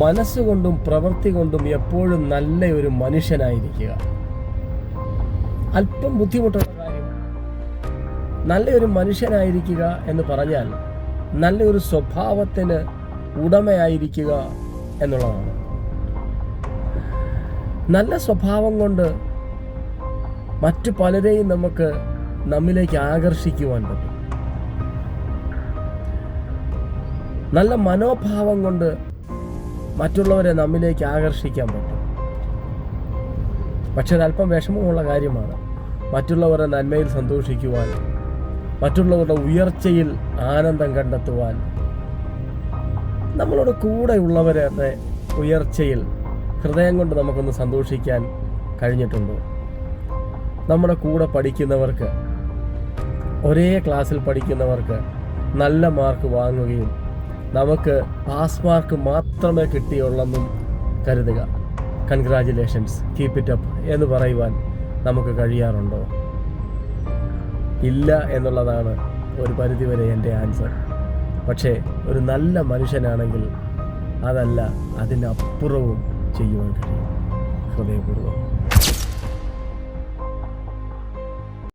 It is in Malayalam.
മനസ്സുകൊണ്ടും പ്രവൃത്തി കൊണ്ടും എപ്പോഴും നല്ല ഒരു മനുഷ്യനായിരിക്കുക. അല്പം ബുദ്ധിമുട്ടുള്ള കാര്യം. നല്ലൊരു മനുഷ്യനായിരിക്കുക എന്ന് പറഞ്ഞാൽ നല്ലൊരു സ്വഭാവത്തിന് ഉടമയായിരിക്കുക എന്നുള്ളതാണ്. നല്ല സ്വഭാവം കൊണ്ട് മറ്റു പലരെയും നമുക്ക് നമ്മിലേക്ക് ആകർഷിക്കുവാൻ പറ്റും. നല്ല മനോഭാവം കൊണ്ട് മറ്റുള്ളവരെ നമ്മിലേക്ക് ആകർഷിക്കാൻ പറ്റും. പക്ഷെ അല്പം വിഷമമുള്ള കാര്യമാണ് മറ്റുള്ളവരുടെ നന്മയിൽ സന്തോഷിക്കുവാൻ, മറ്റുള്ളവരുടെ ഉയർച്ചയിൽ ആനന്ദം കണ്ടെത്തുവാൻ. നമ്മളോട് കൂടെയുള്ളവരുടെ ഉയർച്ചയിൽ ഹൃദയം കൊണ്ട് നമുക്കൊന്ന് സന്തോഷിക്കാൻ കഴിഞ്ഞിട്ടുണ്ടോ? നമ്മുടെ കൂടെ പഠിക്കുന്നവർക്ക്, ഒരേ ക്ലാസ്സിൽ പഠിക്കുന്നവർക്ക് നല്ല മാർക്ക് വാങ്ങുകയും നമുക്ക് പാസ് മാർക്ക് മാത്രമേ കിട്ടിയുള്ളെന്നും കരുതുക. കൺഗ്രാജുലേഷൻസ്, കീപ്പ് ഇറ്റ് അപ്പ് എന്ന് പറയുവാൻ നമുക്ക് കഴിയാറുണ്ടോ? ഇല്ല എന്നുള്ളതാണ് ഒരു പരിധിവരെ എൻ്റെ ആൻസർ. പക്ഷേ ഒരു നല്ല മനുഷ്യനാണെങ്കിൽ അതല്ല, അതിനപ്പുറവും ചെയ്യുവാൻ കഴിയും. ഹൃദയപൂർവ്വം